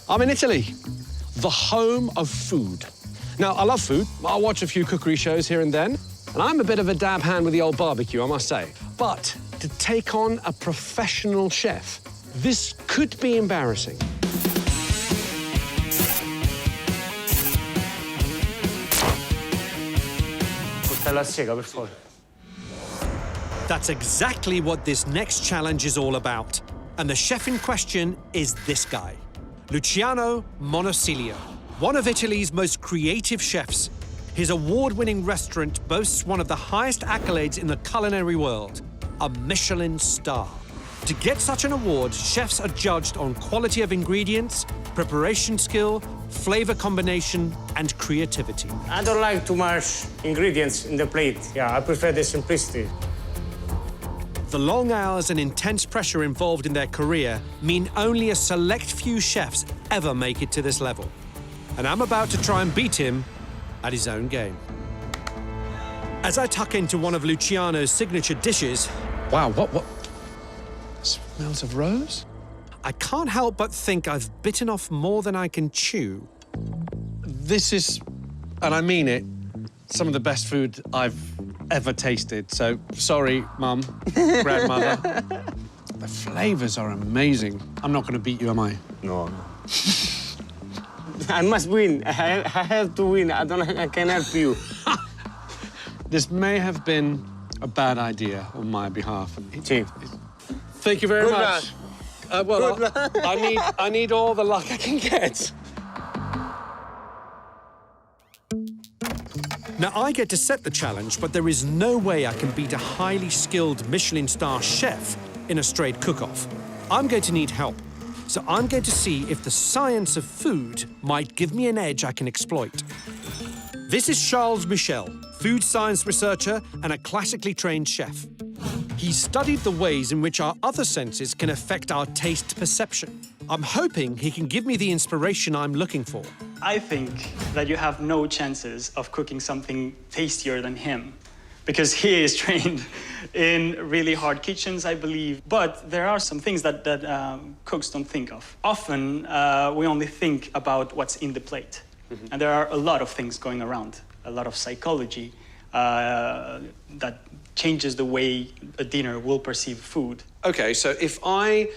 I'm in Italy, the home of food. Now, I love food. I watch a few cookery shows here and then, and I'm a bit of a dab hand with the old barbecue, I must say. But to take on a professional chef, this could be embarrassing. That's exactly what this next challenge is all about. And the chef in question is this guy, Luciano Monosilio, one of Italy's most creative chefs. His award-winning restaurant boasts one of the highest accolades in the culinary world, a Michelin star. To get such an award, chefs are judged on quality of ingredients, preparation skill, flavor combination, and creativity. I don't like too much ingredients in the plate. Yeah, I prefer the simplicity. The long hours and intense pressure involved in their career mean only a select few chefs ever make it to this level. And I'm about to try and beat him at his own game. As I tuck into one of Luciano's signature dishes... Wow, what? Smells of rose? I can't help but think I've bitten off more than I can chew. This is, and I mean it, some of the best food I've ever tasted. So, sorry, Mum, grandmother. The flavors are amazing. I'm not going to beat you, am I? No. I must win. I have to win. I can help you. This may have been a bad idea on my behalf. Chief. Thank you very Good much. Well, I need all the luck I can get. Now, I get to set the challenge, but there is no way I can beat a highly skilled Michelin star chef in a straight cook-off. I'm going to need help. So I'm going to see if the science of food might give me an edge I can exploit. This is Charles Michel, food science researcher and a classically trained chef. He studied the ways in which our other senses can affect our taste perception. I'm hoping he can give me the inspiration I'm looking for. I think that you have no chances of cooking something tastier than him, because he is trained in really hard kitchens, I believe. But there are some things that cooks don't think of. Often, we only think about what's in the plate. Mm-hmm. And there are a lot of things going around, a lot of psychology that changes the way a dinner will perceive food. OK, so if I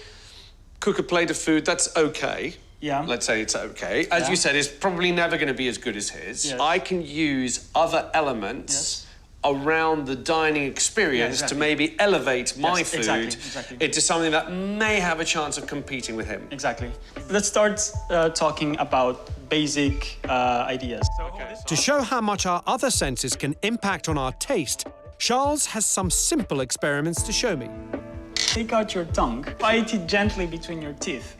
cook a plate of food, that's OK. Yeah. Let's say it's OK. As you said, it's probably never going to be as good as his. Yes. I can use other elements around the dining experience to maybe elevate my food into something that may have a chance of competing with him. Exactly. Let's start talking about basic ideas. To show how much our other senses can impact on our taste, Charles has some simple experiments to show me. Take out your tongue, bite it gently between your teeth.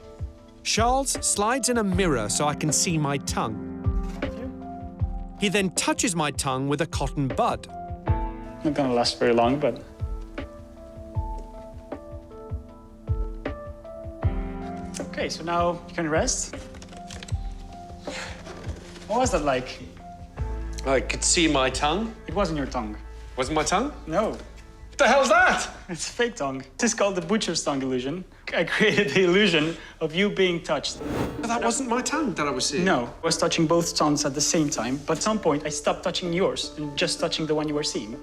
Charles slides in a mirror so I can see my tongue. He then touches my tongue with a cotton bud. Not gonna last very long, but... Okay, so now you can rest. What was that like? I could see my tongue. It wasn't your tongue. Wasn't my tongue? No. What the hell's that? It's a fake tongue. This is called the butcher's tongue illusion. I created the illusion of you being touched. But that wasn't my tongue that I was seeing. No, I was touching both tongues at the same time, but at some point I stopped touching yours and just touching the one you were seeing.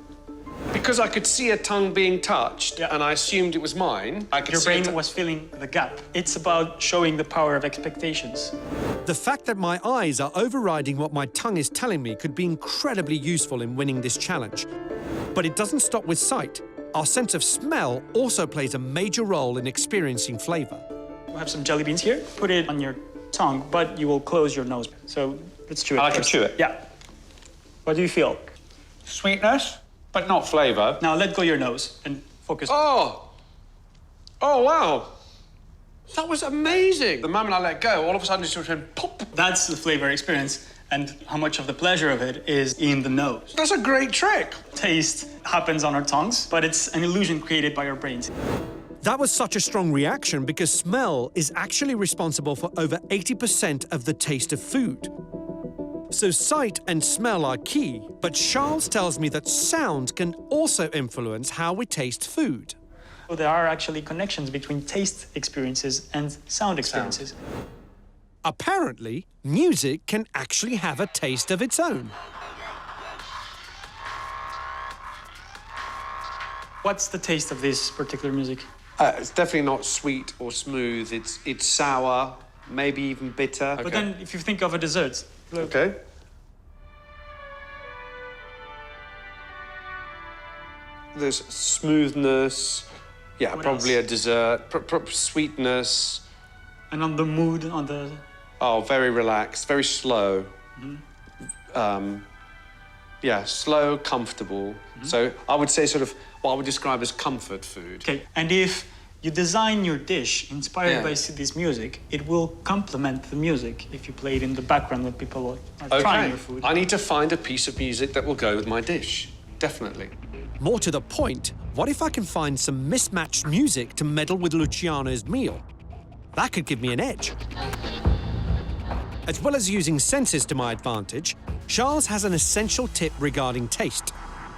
Because I could see a tongue being touched, and I assumed it was mine. Your brain was filling the gap. It's about showing the power of expectations. The fact that my eyes are overriding what my tongue is telling me could be incredibly useful in winning this challenge. But it doesn't stop with sight. Our sense of smell also plays a major role in experiencing flavor. We have some jelly beans here. Put it on your tongue, but you will close your nose. So let's chew it. I can chew it? Yeah. What do you feel? Sweetness, but not flavor. Now let go your nose and focus. Oh! Oh, wow. That was amazing. The moment I let go, all of a sudden it just went pop. That's the flavor experience, and how much of the pleasure of it is in the nose. That's a great trick. Taste happens on our tongues, but it's an illusion created by our brains. That was such a strong reaction because smell is actually responsible for over 80% of the taste of food. So sight and smell are key, but Charles tells me that sound can also influence how we taste food. So there are actually connections between taste experiences and sound experiences. Apparently, music can actually have a taste of its own. What's the taste of this particular music? It's definitely not sweet or smooth. It's sour, maybe even bitter. But then if you think of a dessert, look. Okay. There's smoothness. Yeah, What probably else? a dessert. Sweetness. And on the mood, on the... Oh, very relaxed, very slow. Yeah, slow, comfortable. So I would say sort of what I would describe as comfort food. Okay, and if you design your dish inspired Yeah. by this music, it will complement the music if you play it in the background when people are trying your food. I need to find a piece of music that will go with my dish. Definitely. More to the point, what if I can find some mismatched music to meddle with Luciano's meal? That could give me an edge. As well as using senses to my advantage, Charles has an essential tip regarding taste.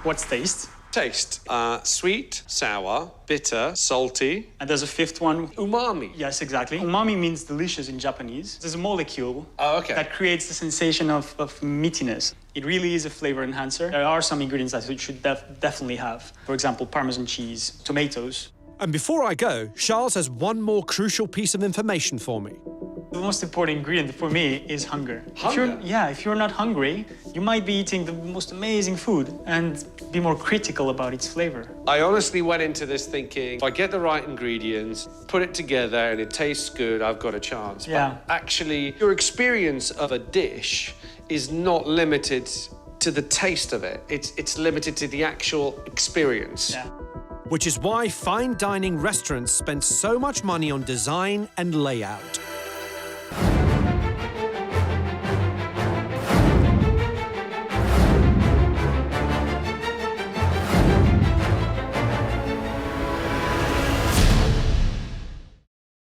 What's taste? Taste. Sweet, sour, bitter, salty. And there's a fifth one. Umami. Yes, exactly. Umami means delicious in Japanese. There's a molecule Okay. that creates the sensation of meatiness. It really is a flavor enhancer. There are some ingredients that you should definitely have. For example, Parmesan cheese, tomatoes. And before I go, Charles has one more crucial piece of information for me. The most important ingredient for me is hunger. Hunger? If you're not hungry, you might be eating the most amazing food and be more critical about its flavor. I honestly went into this thinking, if I get the right ingredients, put it together and it tastes good, I've got a chance. Yeah. But actually, your experience of a dish is not limited to the taste of it. It's limited to the actual experience. Yeah. Which is why fine dining restaurants spend so much money on design and layout.